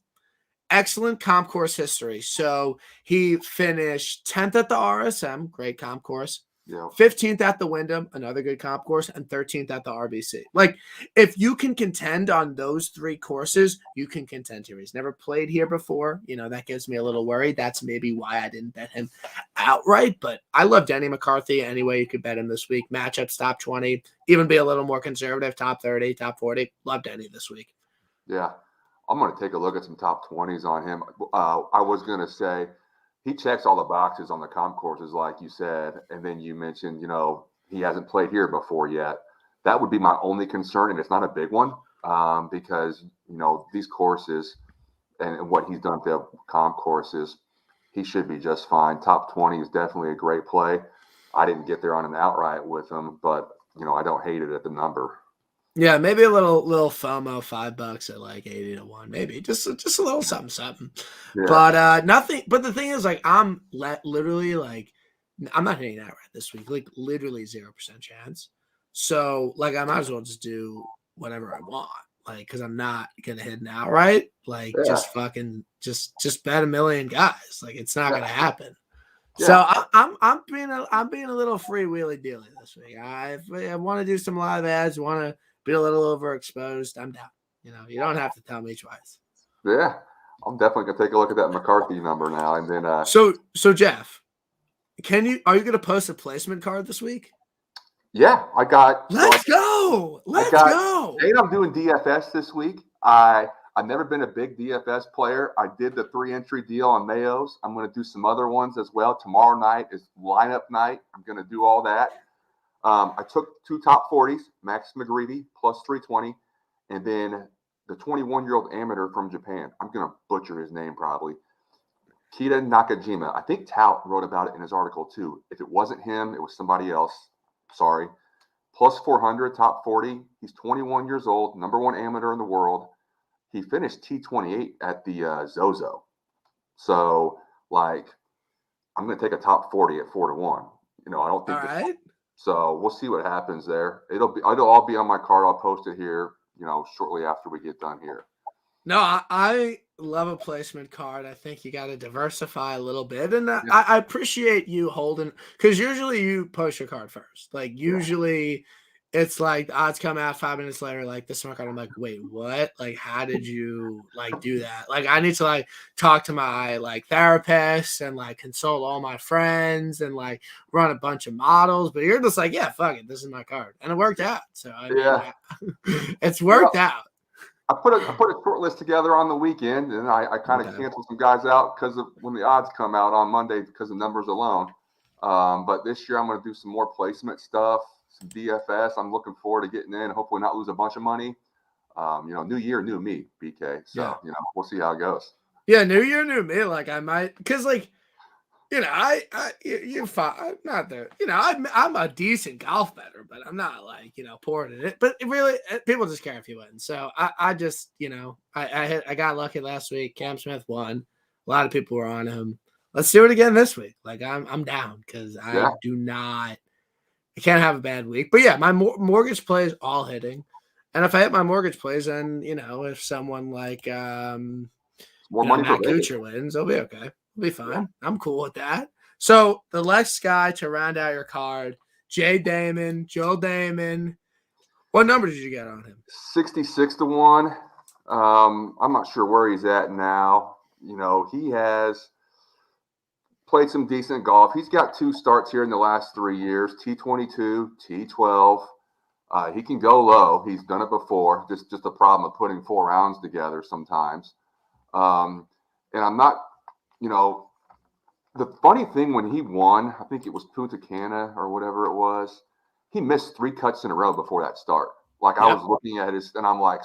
Excellent comp course history. So he finished 10th at the RSM, great comp course. Yeah. 15th at the Wyndham, another good comp course, and 13th at the RBC. Like, if you can contend on those 3 courses, you can contend here. He's never played here before. You know, that gives me a little worried. That's maybe why I didn't bet him outright. But I love Denny McCarthy any way you could bet him this week. Matchups top 20, even be a little more conservative, top 30, top 40. Love Denny this week. Yeah. I'm going to take a look at some top 20s on him. I was going to say, he checks all the boxes on the comp courses, like you said. And then you mentioned, you know, he hasn't played here before yet. That would be my only concern, and it's not a big one because these courses and what he's done at the comp courses, he should be just fine. Top 20 is definitely a great play. I didn't get there on an outright with him, but I don't hate it at the number. Yeah, maybe a little FOMO, $5 at like 80 to 1, maybe just a little something. Yeah. But nothing. But the thing is, like, I'm literally like, I'm not hitting that right this week. Like, literally 0% chance. So, like, I might as well just do whatever I want. Like, because I'm not gonna hit an outright. Like, Yeah. just fucking just bet $1 million guys. Like, it's not gonna happen. Yeah. So I'm being a little freewheeling dealy this week. I want to do some live ads. Want to be a little overexposed. I'm down. You don't have to tell me twice. Yeah, I'm definitely gonna take a look at that McCarthy number now, and then. So Jeff, are you gonna post a placement card this week? Yeah, I got. Let's go. And I'm doing DFS this week. I've never been a big DFS player. I did the 3-entry deal on Mayo's. I'm going to do some other ones as well. Tomorrow night is lineup night. I'm going to do all that. I took 2 top 40s, Max McGreevy plus 320, and then the 21-year-old amateur from Japan. I'm going to butcher his name probably. Kita Nakajima. I think Tout wrote about it in his article too. If it wasn't him, it was somebody else. Sorry. Plus 400, top 40. He's 21 years old, number 1 amateur in the world. He finished T28 at the Zozo. So, like, I'm going to take a top 40 at 4 to 1. I don't think. All right. So we'll see what happens there. It'll all be on my card. I'll post it here, shortly after we get done here. No, I love a placement card. I think you got to diversify a little bit, and I appreciate you holding, because usually you post your card first. Like usually. It's like the odds come out 5 minutes later, like this smart card. I'm like, wait, what? Like, how did you like do that? Like, I need to like talk to my like therapist and like consult all my friends and like run a bunch of models. But you're just like, yeah, fuck it, this is my card, and it worked out. So I mean, it's worked out. I put a short list together on the weekend, and I kind of canceled some guys out because of when the odds come out on Monday because of numbers alone. But this year I'm going to do some more placement stuff. Some DFS. I'm looking forward to getting in. Hopefully not lose a bunch of money. New year, new me, BK. So we'll see how it goes. Yeah, new year, new me. Like I might, because like, I'm not there. I'm a decent golf bettor, but I'm not like pouring in it. But it really, people just care if you win. So I just I got lucky last week. Cam Smith won. A lot of people were on him. Let's do it again this week. Like I'm down because I can't have a bad week. But yeah, my mortgage plays all hitting. And if I hit my mortgage plays, then, if someone like more money Matt for Vegas Kuchar wins, it'll be okay. It'll be fine. Yeah. I'm cool with that. So the next guy to round out your card, Joe Damon. What number did you get on him? 66 to 1. I'm not sure where he's at now. He has played some decent golf. He's got 2 starts here in the last 3 years, T22, T12. He can go low. He's done it before. Just a problem of putting 4 rounds together sometimes. And I'm not, the funny thing when he won, I think it was Punta Cana or whatever it was, he missed 3 cuts in a row before that start. Like I was looking at his, and I'm like,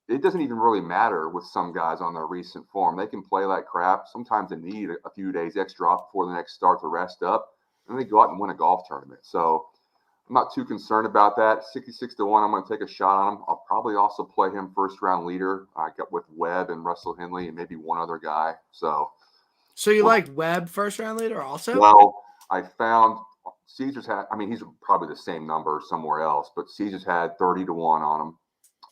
it doesn't even really matter with some guys on their recent form. They can play like crap. Sometimes they need a few days extra off before the next start to rest up, and they go out and win a golf tournament. So I'm not too concerned about that. 66 to 1, I'm going to take a shot on him. I'll probably also play him first round leader. I got with Webb and Russell Henley and maybe one other guy. So you like Webb first round leader also? Well, I found Caesar's had. I mean, he's probably the same number somewhere else, but Caesar's had 30 to 1 on him.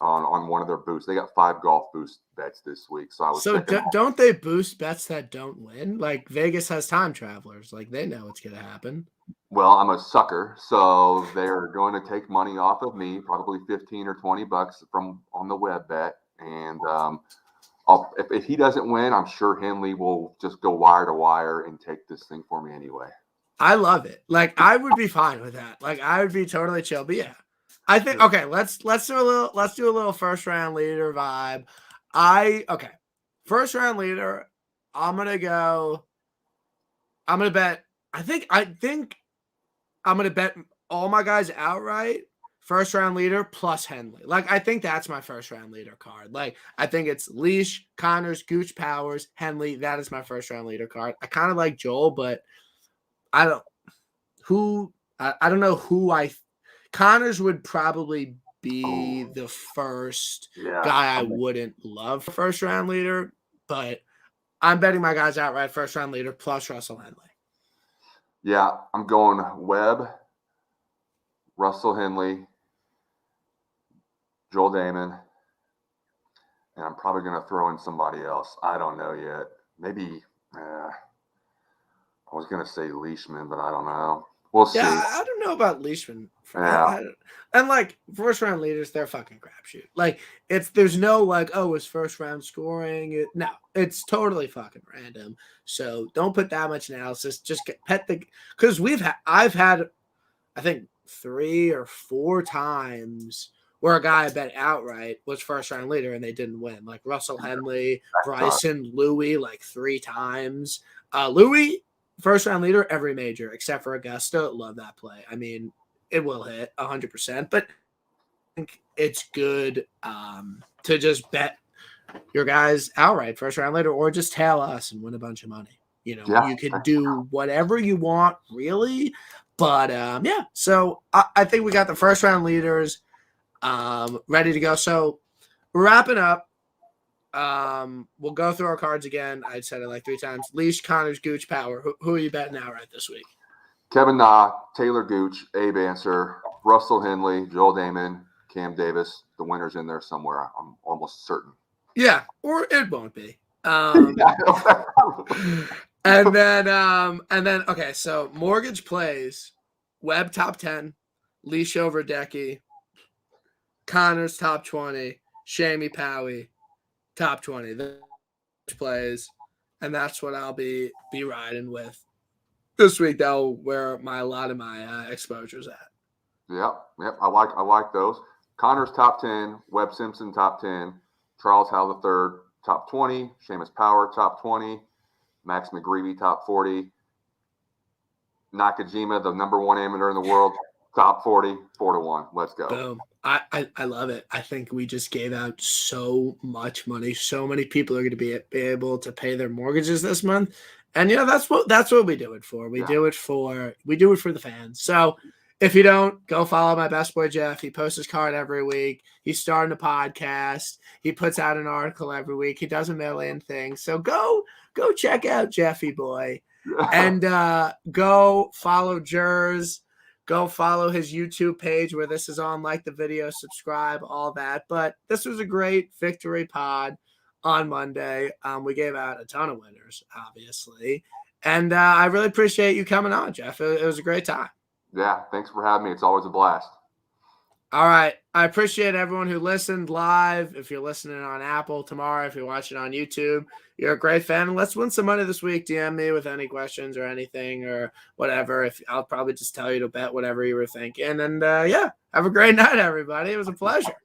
On one of their boosts. They got 5 golf boost bets this week. So don't they boost bets that don't win? Like Vegas has time travelers. Like they know what's going to happen. Well, I'm a sucker. So they're going to take money off of me, probably 15 or 20 bucks on the web bet. And if he doesn't win, I'm sure Henley will just go wire to wire and take this thing for me anyway. I love it. Like I would be fine with that. Like I would be totally chill. But yeah. I think let's do a little first round leader vibe. First round leader, I'm gonna bet. I think I'm going to bet all my guys outright. First round leader plus Henley. Like, I think that's my first round leader card. Like, I think it's Leash, Connors, Gooch, Powers, Henley. That is my first round leader card. I kind of like Joel, but I don't know who Connors would probably be the first guy I wouldn't love for first round leader, but I'm betting my guys outright first round leader plus Russell Henley. Yeah, I'm going Webb, Russell Henley, Joel Damon, and I'm probably going to throw in somebody else. I don't know yet. Maybe I was going to say Leishman, but I don't know. We'll see. Yeah, I don't know about Leishman. And like first round leaders, they're fucking crapshoot. Like there's no like, oh, it's first round scoring. No, it's totally fucking random. So don't put that much analysis. Just because I've had, I think 3 or 4 times where a guy I bet outright was first round leader and they didn't win. Like Russell Henley, Bryson, Louis, like 3 times. Louis, first round leader every major except for Augusta. Love that play. I mean, it will hit 100%, but I think it's good to just bet your guys outright first round leader or just tail us and win a bunch of money. You know, you can do whatever you want, really. But yeah, so I think we got the first round leaders ready to go. So we're wrapping up. We'll go through our cards again. I said it like 3 times. Leash, Connors, Gooch, Power. Who are you betting outright this week? Kevin Na, Taylor Gooch, Abe Answer, Russell Henley, Joel Damon, Cam Davis. The winner's in there somewhere. I'm almost certain. Yeah, or it won't be. And then okay, so mortgage plays, Webb top 10, Leash over Decky, Connors top 20, Shamey Powie top 20. The plays, and that's what I'll be riding with this week. That'll where a lot of my exposure's at. Yep. I like those. Connors top 10, Webb Simpson top 10, Charles Howell III top 20, Seamus Power top 20, Max McGreevy top 40, Nakajima, the number 1 amateur in the world, top 40, 4-1. Let's go. Boom. I love it. I think we just gave out so much money. So many people are going to be able to pay their mortgages this month. And that's what we do it for. We do it for the fans. So if you don't, go follow my best boy Jeff. He posts his card every week. He's starting a podcast. He puts out an article every week. He does a million things. So go check out Jeffy boy. And go follow Jers. Go follow his YouTube page where this is on, like the video, subscribe, all that. But this was a great victory pod on Monday. We gave out a ton of winners, obviously. And I really appreciate you coming on, Jeff. It was a great time. Yeah, thanks for having me. It's always a blast. All right. I appreciate everyone who listened live. If you're listening on Apple tomorrow, if you're watching on YouTube, you're a great fan. Let's win some money this week. DM me with any questions or anything or whatever. I'll probably just tell you to bet whatever you were thinking. And yeah, have a great night, everybody. It was a pleasure.